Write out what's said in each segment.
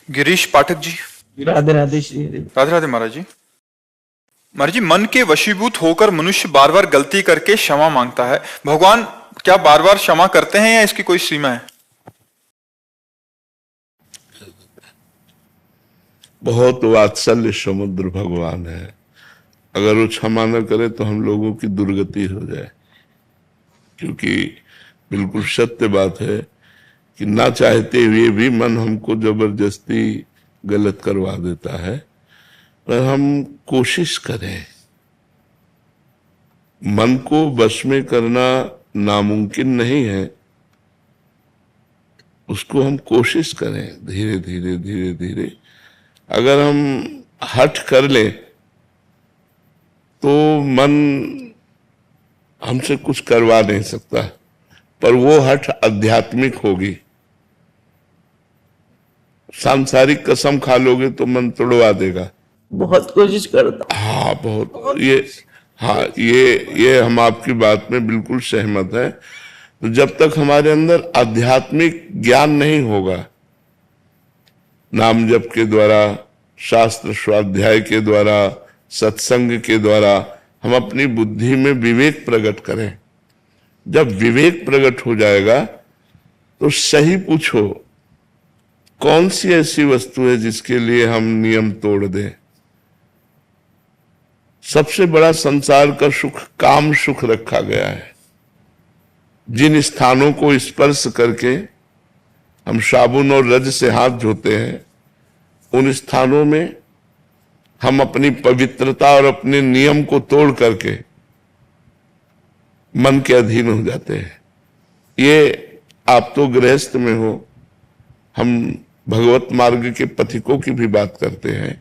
गिरीश पाठक जी। राधे राधे श्री हरि। राधे राधे महाराज जी। महाराज जी, मन के वशीभूत होकर मनुष्य बार बार गलती करके क्षमा मांगता है। भगवान क्या बार बार क्षमा करते हैं या इसकी कोई सीमा है? बहुत वात्सल्य समुद्र भगवान है। अगर वो क्षमा न करे तो हम लोगों की दुर्गति हो जाए, क्योंकि बिल्कुल सत्य बात है कि ना चाहते हुए भी मन हमको जबरदस्ती गलत करवा देता है। पर हम कोशिश करें, मन को वश में करना नामुमकिन नहीं है, उसको हम कोशिश करें धीरे धीरे धीरे धीरे। अगर हम हठ कर लें तो मन हमसे कुछ करवा नहीं सकता, पर वो हठ आध्यात्मिक होगी। सांसारिक कसम खा लोगे तो मन तोड़वा देगा। बहुत कोशिश करता हाँ, बहुत ये हम आपकी बात में बिल्कुल सहमत हैं। तो जब तक हमारे अंदर आध्यात्मिक ज्ञान नहीं होगा, नाम जप के द्वारा, शास्त्र स्वाध्याय के द्वारा, सत्संग के द्वारा हम अपनी बुद्धि में विवेक प्रकट करें। जब विवेक प्रकट हो जाएगा तो सही पूछो, कौन सी ऐसी वस्तु है जिसके लिए हम नियम तोड़ दें? सबसे बड़ा संसार का सुख काम सुख रखा गया है। जिन स्थानों को स्पर्श करके हम साबुन और रज से हाथ धोते हैं, उन स्थानों में हम अपनी पवित्रता और अपने नियम को तोड़ करके मन के अधीन हो जाते हैं। ये आप तो गृहस्थ में हो, हम भगवत मार्ग के पथिकों की भी बात करते हैं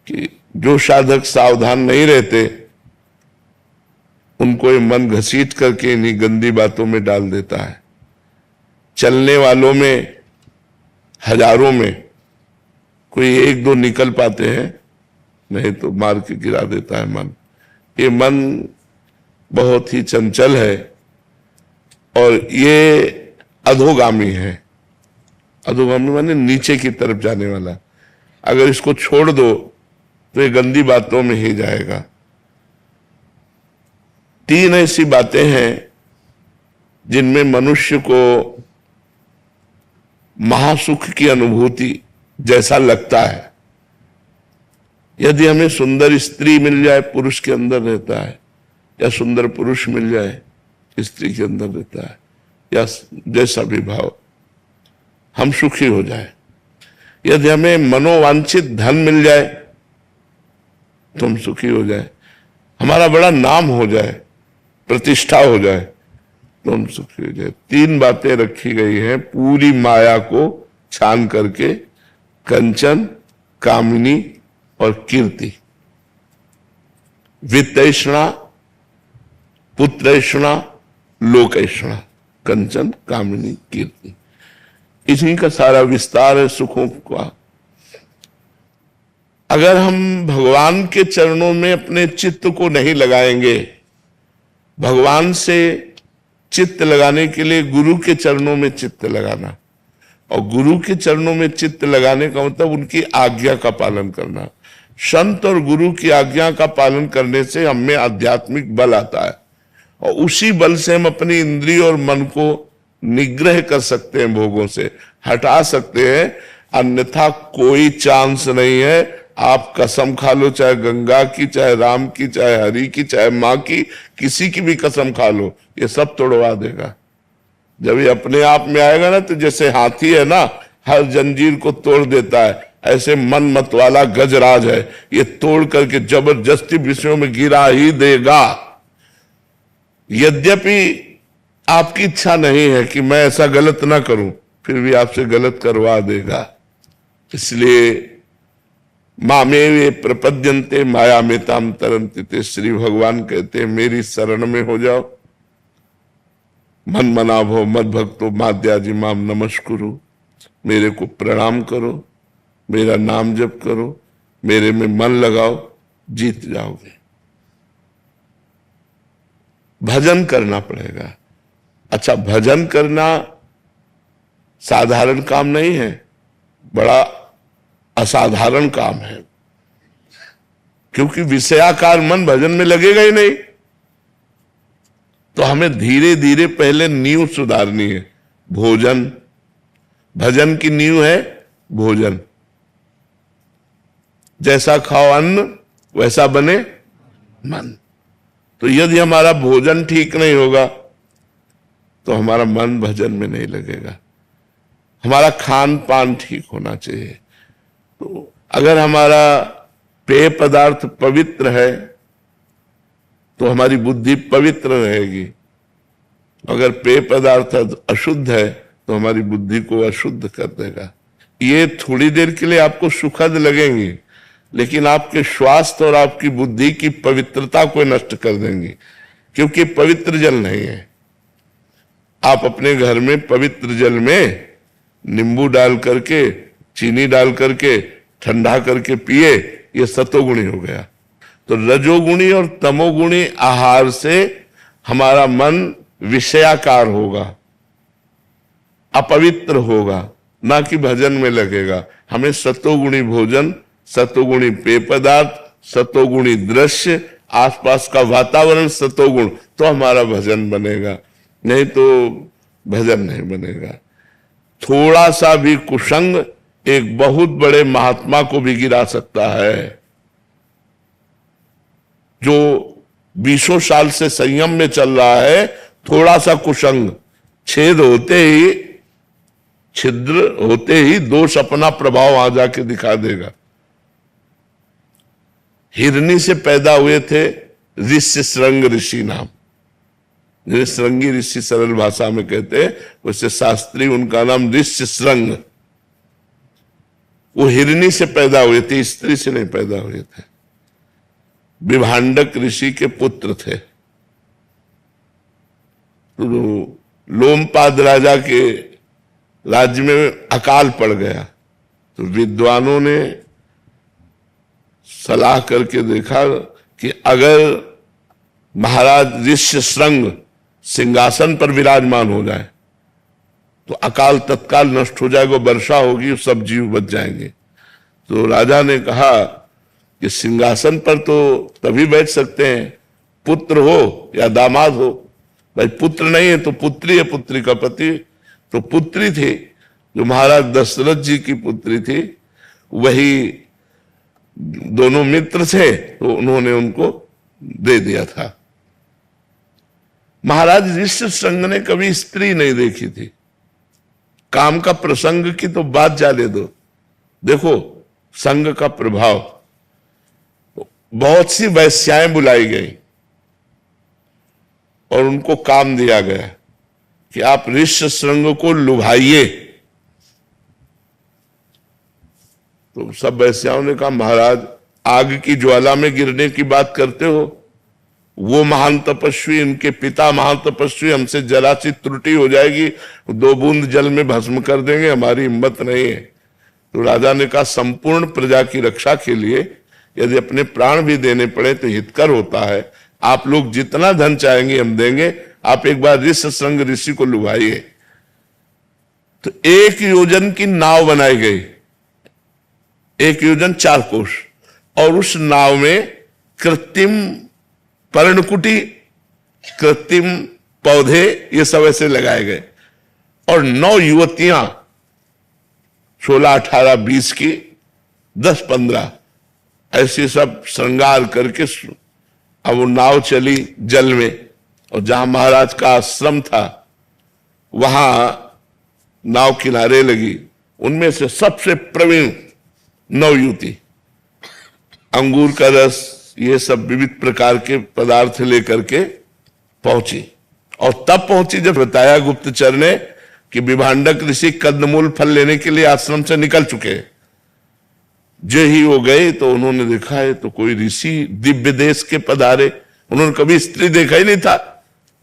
कि जो साधक सावधान नहीं रहते, उनको ये मन घसीट करके इन्हीं गंदी बातों में डाल देता है। चलने वालों में हजारों में कोई एक दो निकल पाते हैं, नहीं तो मार के गिरा देता है मन। ये मन बहुत ही चंचल है और ये अधोगामी है। अधोगामी माने नीचे की तरफ जाने वाला। अगर इसको छोड़ दो तो ये गंदी बातों में ही जाएगा। तीन ऐसी बातें हैं जिनमें मनुष्य को महासुख की अनुभूति जैसा लगता है। यदि हमें सुंदर स्त्री मिल जाए, पुरुष के अंदर रहता है, या सुंदर पुरुष मिल जाए, स्त्री के अंदर रहता है, या जैसा भी भाव, हम सुखी हो जाए। यदि हमें मनोवांछित धन मिल जाए तो हम सुखी हो जाए। हमारा बड़ा नाम हो जाए, प्रतिष्ठा हो जाए तो हम सुखी हो जाए। तीन बातें रखी गई हैं पूरी माया को छान करके: कंचन, कामिनी और कीर्ति। वित्तैषणा, पुत्रैषणा, लोकैषणा। कंचन, कामिनी, कीर्ति, इन्हीं का सारा विस्तार है सुखों का। अगर हम भगवान के चरणों में अपने चित्त को नहीं लगाएंगे, भगवान से चित्त लगाने के लिए गुरु के चरणों में चित्त लगाना, और गुरु के चरणों में चित्त लगाने का मतलब उनकी आज्ञा का पालन करना। संत और गुरु की आज्ञा का पालन करने से हम में आध्यात्मिक बल आता है, और उसी बल से हम अपनी इंद्रिय और मन को निग्रह कर सकते हैं, भोगों से हटा सकते हैं। अन्यथा कोई चांस नहीं है। आप कसम खा लो, चाहे गंगा की, चाहे राम की, चाहे हरि की, चाहे माँ की, किसी की भी कसम खा लो, ये सब तोड़वा देगा। जब ये अपने आप में आएगा ना, तो जैसे हाथी है ना, हर जंजीर को तोड़ देता है, ऐसे मन मत वाला गजराज है, ये तोड़ करके जबरदस्ती विषयों में गिरा ही देगा। यद्यपि आपकी इच्छा नहीं है कि मैं ऐसा गलत ना करूं, फिर भी आपसे गलत करवा देगा। इसलिए मामेवे प्रपद्यन्ते मायामेताम तरन्ति ते, श्री भगवान कहते हैं मेरी शरण में हो जाओ। मन मना भो मद भक्तो माद्याजी माम नमस्कुरु, मेरे को प्रणाम करो, मेरा नाम जप करो, मेरे में मन लगाओ, जीत जाओगे। भजन करना पड़ेगा। अच्छा, भजन करना साधारण काम नहीं है। बड़ा असाधारण काम है, क्योंकि विषयाकार मन भजन में लगेगा ही नहीं। तो हमें धीरे धीरे पहले नींव सुधारनी है। भोजन, भजन की नींव है भोजन। जैसा खाओ अन्न वैसा बने मन। तो यदि हमारा भोजन ठीक नहीं होगा तो हमारा मन भजन में नहीं लगेगा। हमारा खान पान ठीक होना चाहिए। तो अगर हमारा पेय पदार्थ पवित्र है तो हमारी बुद्धि पवित्र रहेगी। अगर पेय पदार्थ अशुद्ध है तो हमारी बुद्धि को अशुद्ध कर देगा। ये थोड़ी देर के लिए आपको सुखद लगेंगी, लेकिन आपके स्वास्थ्य और आपकी बुद्धि की पवित्रता को नष्ट कर देंगी, क्योंकि पवित्र जल नहीं है। आप अपने घर में पवित्र जल में नींबू डाल करके, चीनी डाल करके, ठंडा करके पिए, ये सतोगुणी हो गया। तो रजोगुणी और तमोगुणी आहार से हमारा मन विषयाकार होगा, अपवित्र होगा, ना कि भजन में लगेगा। हमें सतोगुणी भोजन, सतोगुणी पेय पदार्थ, सतोगुणी दृश्य, आसपास का वातावरण सतोगुण, तो हमारा भजन बनेगा, नहीं तो भजन नहीं बनेगा। थोड़ा सा भी कुसंग एक बहुत बड़े महात्मा को भी गिरा सकता है। जो 20 साल से संयम में चल रहा है, थोड़ा सा कुसंग, छेद होते ही, छिद्र होते ही दोष अपना प्रभाव आ जाके दिखा देगा। हिरनी से पैदा हुए थे ऋष्य श्रृंग ऋषि नाम, जिन्हें श्रृंगी ऋषि सरल भाषा में कहते हैं, वैसे शास्त्री उनका नाम ऋष्य श्रृंग। वो हिरनी से पैदा हुए थे, स्त्री से नहीं पैदा हुए थे। विभांडक ऋषि के पुत्र थे। तो लोमपाद राजा के राज्य में अकाल पड़ गया, तो विद्वानों ने सलाह करके देखा कि अगर महाराज ऋष्य श्रृंग सिंहासन पर विराजमान हो जाए तो अकाल तत्काल नष्ट हो जाएगा, वर्षा होगी, सब जीव बच जाएंगे। तो राजा ने कहा कि सिंहासन पर तो तभी बैठ सकते हैं पुत्र हो या दामाद हो। भाई पुत्र नहीं है तो पुत्री है, पुत्री का पति। तो पुत्री थी, जो महाराज दशरथ जी की पुत्री थी, वही दोनों मित्र थे, तो उन्होंने उनको दे दिया था। महाराज ऋष्य श्रृंग ने कभी स्त्री नहीं देखी थी। काम का प्रसंग की तो बात जाने दो। देखो संग का प्रभाव, बहुत सी वैश्याएं बुलाई गई और उनको काम दिया गया कि आप ऋष्य श्रृंग को लुभाइए। तो सब वैश्याओं ने कहा, महाराज आग की ज्वाला में गिरने की बात करते हो, वो महान तपस्वी, इनके पिता महान तपस्वी, हमसे जरा सी त्रुटि हो जाएगी 2 बूंद जल में भस्म कर देंगे, हमारी हिम्मत नहीं है। तो राजा ने कहा, संपूर्ण प्रजा की रक्षा के लिए यदि अपने प्राण भी देने पड़े तो हितकर होता है। आप लोग जितना धन चाहेंगे हम देंगे, आप एक बार ऋष्य श्रृंग ऋषि को लुभाइए। तो 1 योजन की नाव बनाई गई, 1 योजन 4 कोस, और उस नाव में कृत्रिम पर्णकुटी, कृत्रिम पौधे, ये सब ऐसे लगाए गए। और 9 युवतियां 16, 18, 20 की, 10, 15 ऐसे सब श्रृंगार करके अब वो नाव चली जल में। और जहां महाराज का आश्रम था वहां नाव किनारे लगी। उनमें से सबसे प्रवीण 9 युवती अंगूर का रस, ये सब विविध प्रकार के पदार्थ लेकर के पहुंची। और तब पहुंची जब बताया गुप्तचर ने कि विभांडक ऋषि कंदमूल फल लेने के लिए आश्रम से निकल चुके। जो ही वो गए तो उन्होंने देखा है तो कोई ऋषि दिव्य देश के पधारे। उन्होंने कभी स्त्री देखा ही नहीं था,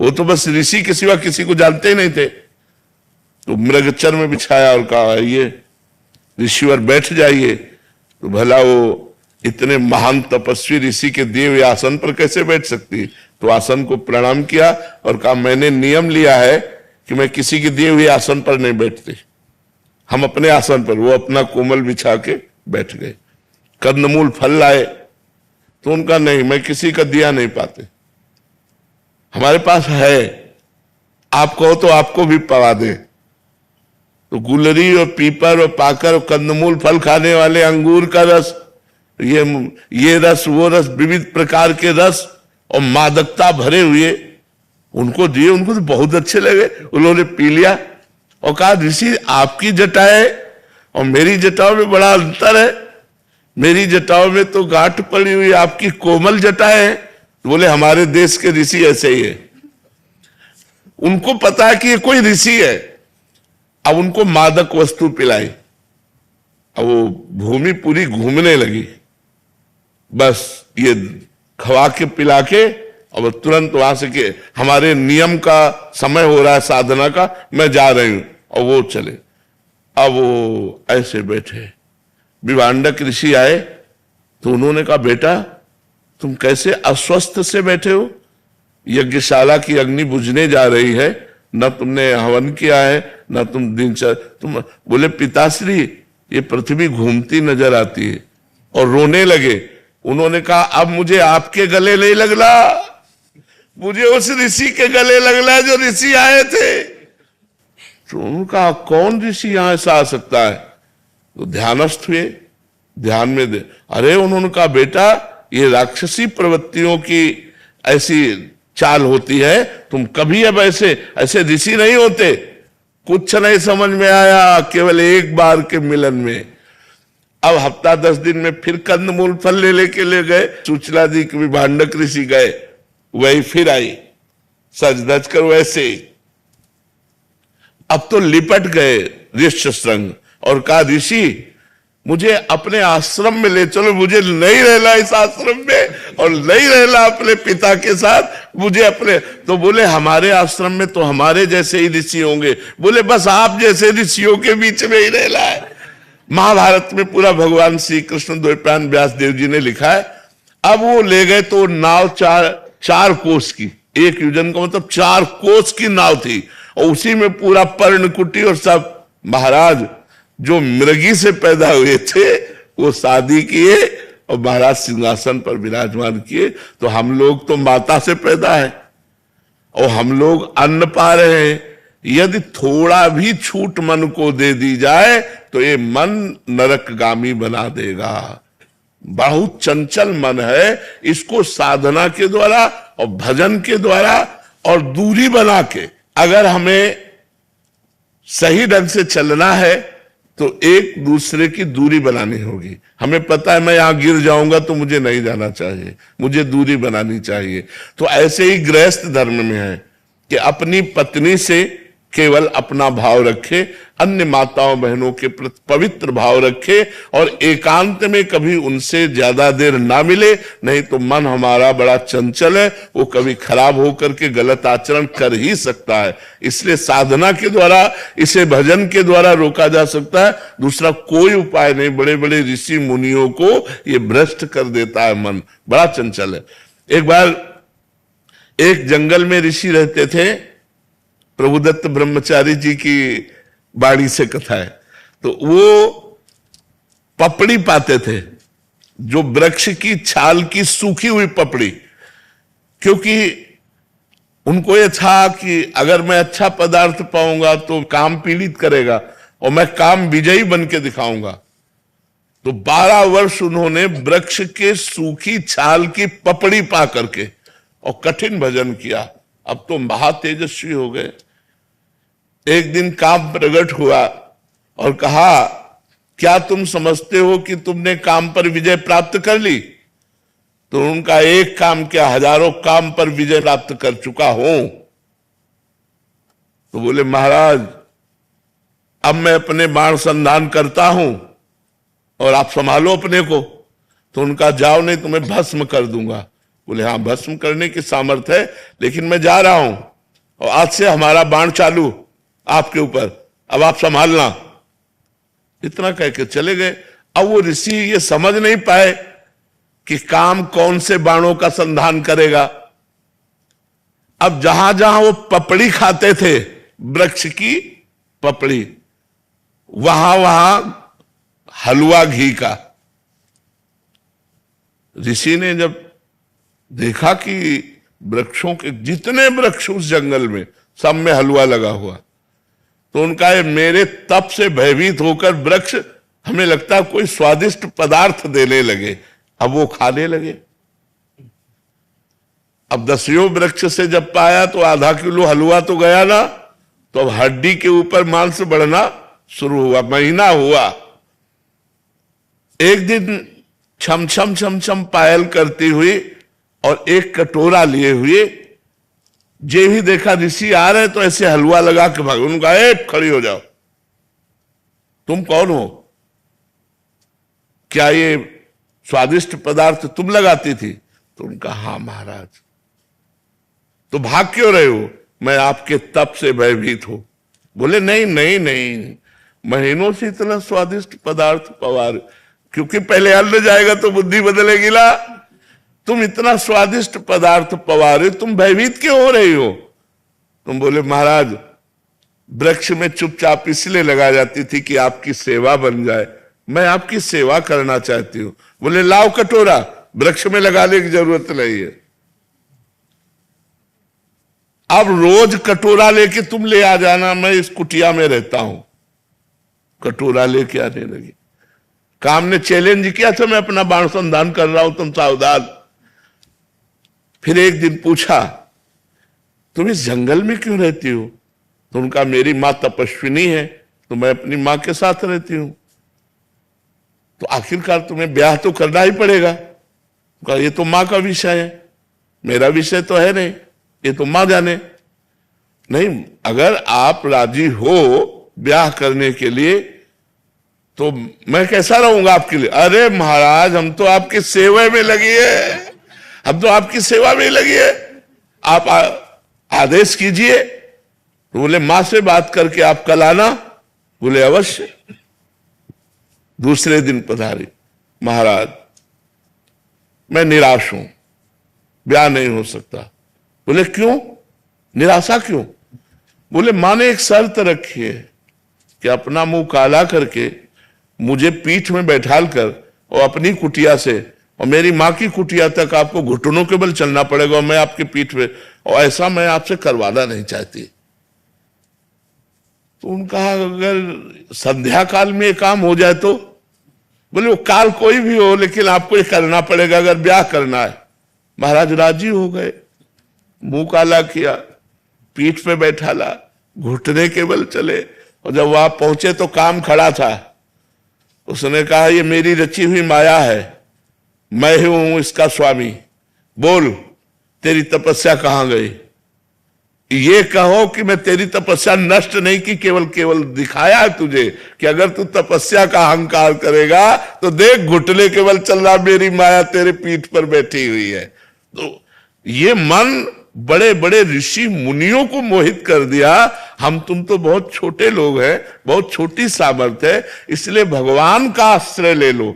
वो तो बस ऋषि के सिवा किसी को जानते ही नहीं थे। तो मृगचर में बिछाया और कहा, ये ऋषिवर बैठ जाइए। तो भला वो इतने महान तपस्वी ऋषि के दिए हुए आसन पर कैसे बैठ सकती। तो आसन को प्रणाम किया और कहा, मैंने नियम लिया है कि मैं किसी के दिए हुए आसन पर नहीं बैठती, हम अपने आसन पर, वो अपना कोमल बिछा के बैठ गए। कंदमूल फल लाए तो उनका नहीं, मैं किसी का दिया नहीं पाते, हमारे पास है, आप कहो तो आपको भी पवा दे। तो गुलरी और पीपर और पाकर और कंदमूल फल खाने वाले, अंगूर का रस, ये रस वो रस, विविध प्रकार के रस और मादकता भरे हुए उनको दिए। उनको तो बहुत अच्छे लगे, उन्होंने पी लिया और कहा ऋषि आपकी जटाएं और मेरी जटाओं में बड़ा अंतर है, मेरी जटाओं में तो गांठ पड़ी हुई, आपकी कोमल जटाएं हैं। तो बोले हमारे देश के ऋषि ऐसे ही है, उनको पता है कि ये कोई ऋषि है। अब उनको मादक वस्तु पिलाई, अब वो भूमि पूरी घूमने लगी, बस ये खवा के पिला के और तुरंत वहां से के हमारे नियम का समय हो रहा है साधना का, मैं जा रही हूं, और वो चले। अब वो ऐसे बैठे, विभांडक ऋषि आए तो उन्होंने कहा बेटा तुम कैसे अस्वस्थ से बैठे हो, यज्ञशाला की अग्नि बुझने जा रही है, न तुमने हवन किया है न तुम दिनचर्या। तुम बोले पिताश्री ये पृथ्वी घूमती नजर आती है, और रोने लगे। उन्होंने कहा अब मुझे आपके गले नहीं लगना, मुझे उस ऋषि के गले लगना जो ऋषि आए थे। तो उनका कौन ऋषि यहां ऐसा आ सकता है? तो ध्यानस्थ हुए, ध्यान में दे। अरे उन्होंने कहा बेटा ये राक्षसी प्रवृत्तियों की ऐसी चाल होती है, तुम कभी अब ऐसे ऋषि नहीं होते। कुछ नहीं समझ में आया केवल एक बार के मिलन में। अब हफ्ता 10 दिन में फिर कंदमूल फल लेके ले गए, सुचला दी कि विभांडक ऋषि गए, वही फिर आई सज धज कर वैसे ही। अब तो लिपट गए ऋष्यशृंग और कहा ऋषि मुझे अपने आश्रम में ले चलो, मुझे नहीं रहना इस आश्रम में और नहीं रहना अपने पिता के साथ, मुझे अपने। तो बोले हमारे आश्रम में तो हमारे जैसे ही ऋषि होंगे। बोले बस आप जैसे ऋषियों के बीच में ही रहना है। महाभारत में पूरा भगवान श्री कृष्ण द्वैपायन व्यास देव जी ने लिखा है। अब वो ले गए तो नाव चार कोस की, एक योजन का मतलब 4 कोस की नाव थी, और उसी में पूरा पर्णकुटी और सब। महाराज जो मृगी से पैदा हुए थे वो शादी किए और महाराज सिंहासन पर विराजमान किए। तो हम लोग तो माता से पैदा है और हम लोग अन्न पा रहे हैं। यदि थोड़ा भी छूट मन को दे दी जाए तो ये मन नरकगामी बना देगा। बहुत चंचल मन है, इसको साधना के द्वारा और भजन के द्वारा और दूरी बना के अगर हमें सही ढंग से चलना है तो एक दूसरे की दूरी बनानी होगी। हमें पता है मैं यहां गिर जाऊंगा तो मुझे नहीं जाना चाहिए, मुझे दूरी बनानी चाहिए। तो ऐसे ही गृहस्थ धर्म में है कि अपनी पत्नी से केवल अपना भाव रखे, अन्य माताओं बहनों के प्रति पवित्र भाव रखे और एकांत में कभी उनसे ज्यादा देर ना मिले, नहीं तो मन हमारा बड़ा चंचल है, वो कभी खराब होकर के गलत आचरण कर ही सकता है। इसलिए साधना के द्वारा, इसे भजन के द्वारा रोका जा सकता है, दूसरा कोई उपाय नहीं। बड़े बड़े ऋषि मुनियों को ये भ्रष्ट कर देता है, मन बड़ा चंचल है। एक बार एक जंगल में ऋषि रहते थे, प्रभुदत्त ब्रह्मचारी जी की बाणी से कथा है। तो वो पपड़ी पाते थे, जो वृक्ष की छाल की सूखी हुई पपड़ी, क्योंकि उनको यह था कि अगर मैं अच्छा पदार्थ पाऊंगा तो काम पीड़ित करेगा और मैं काम विजयी बन के दिखाऊंगा। तो 12 वर्ष उन्होंने वृक्ष के सूखी छाल की पपड़ी पा करके और कठिन भजन किया। अब तो महातेजस्वी हो गए। एक दिन काम प्रकट हुआ और कहा क्या तुम समझते हो कि तुमने काम पर विजय प्राप्त कर ली? तो उनका एक काम क्या, हजारों काम पर विजय प्राप्त कर चुका हूं। तो बोले महाराज अब मैं अपने बाण संधान करता हूं और आप संभालो अपने को। तो उनका जाओ नहीं तो मैं भस्म कर दूंगा। बोले हाँ भस्म करने की सामर्थ्य है, लेकिन मैं जा रहा हूं और आज से हमारा बाण चालू आपके ऊपर, अब आप संभालना। इतना कह के चले गए। अब वो ऋषि ये समझ नहीं पाए कि काम कौन से बाणों का संधान करेगा। अब जहां जहां वो पपड़ी खाते थे, वृक्ष की पपड़ी, वहां वहां हलवा घी का। ऋषि ने जब देखा कि वृक्षों के जितने वृक्ष उस जंगल में सब में हलवा लगा हुआ, तो उनका ये मेरे तप से भयभीत होकर वृक्ष हमें लगता है कोई स्वादिष्ट पदार्थ देने लगे। अब वो खाने लगे। अब 10वें वृक्ष से जब पाया तो आधा किलो हलवा तो गया ना, तो अब हड्डी के ऊपर मांस बढ़ना शुरू हुआ। महीना हुआ, एक दिन छम छम छम छम पायल करती हुई और एक कटोरा लिए हुए, जे ही देखा ऋषि आ रहे तो ऐसे हलवा लगा के भाग। उनका ए खड़ी हो जाओ, तुम कौन हो? क्या ये स्वादिष्ट पदार्थ तुम लगाती थी? तो उनका हाँ महाराज। तो भाग क्यों रहे हो? मैं आपके तप से भयभीत हूं। बोले नहीं नहीं नहीं, महीनों से इतना स्वादिष्ट पदार्थ पवा रहे, क्योंकि पहले अन्न जाएगा तो बुद्धि बदलेगी ना। तुम इतना स्वादिष्ट पदार्थ पवा रहे, तुम भयभीत क्यों हो रही हो? तुम बोले महाराज, वृक्ष में चुपचाप इसलिए लगा जाती थी कि आपकी सेवा बन जाए, मैं आपकी सेवा करना चाहती हूं। बोले लाओ कटोरा, वृक्ष में लगाने की जरूरत नहीं है। अब रोज कटोरा लेके तुम ले आ जाना, मैं इस कुटिया में रहता हूं। कटोरा लेके आने लगी। काम ने चैलेंज किया था, मैं अपना बाण संधान कर रहा हूं, तुम सावधान। फिर एक दिन पूछा, तुम इस जंगल में क्यों रहती हो? तो उनका मेरी मां तपस्विनी है, तो मैं अपनी मां के साथ रहती हूं। तो आखिरकार तुम्हें ब्याह तो करना ही पड़ेगा। कहा ये तो मां का विषय है, मेरा विषय तो है नहीं, ये तो मां जाने। नहीं, अगर आप राजी हो ब्याह करने के लिए तो मैं कैसा रहूंगा आपके लिए? अरे महाराज, हम तो आपकी सेवा में लगी है, हम तो आपकी सेवा में लगी है, आप आदेश कीजिए। तो बोले मां से बात करके आप कल आना। बोले अवश्य। दूसरे दिन पधारी, महाराज मैं निराश हूं, ब्याह नहीं हो सकता। बोले क्यों? निराशा क्यों? बोले मां ने एक शर्त रखी है कि अपना मुंह काला करके मुझे पीठ में बैठाल कर और अपनी कुटिया से और मेरी मां की कुटिया तक आपको घुटनों के बल चलना पड़ेगा, और मैं आपके पीठ पे, और ऐसा मैं आपसे करवाना नहीं चाहती। तो उनका अगर संध्या काल में ये काम हो जाए तो? बोले वो काल कोई भी हो, लेकिन आपको ये करना पड़ेगा अगर ब्याह करना है। महाराज राजी हो गए, मुंह काला किया, पीठ पे बैठाला, घुटने के बल चले। और जब वहां पहुंचे तो काम खड़ा था। उसने कहा ये मेरी रची हुई माया है, मैं ही हूं इसका स्वामी, बोल तेरी तपस्या कहां गई? ये कहो कि मैं तेरी तपस्या नष्ट नहीं की, केवल केवल दिखाया है तुझे कि अगर तू तपस्या का अहंकार करेगा तो देख घुटने केवल चल रहा, मेरी माया तेरे पीठ पर बैठी हुई है। तो ये मन बड़े बड़े ऋषि मुनियों को मोहित कर दिया। हम तुम तो बहुत छोटे लोग हैं, बहुत छोटी सामर्थ्य है, इसलिए भगवान का आश्रय ले लो।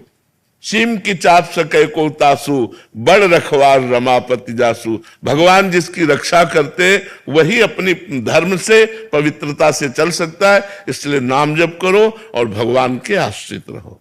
सीम की चाप सके को तासु, बड़ रखवार रमापति जासु। भगवान जिसकी रक्षा करते वही अपनी धर्म से, पवित्रता से चल सकता है। इसलिए नाम जप करो और भगवान के आश्रित रहो।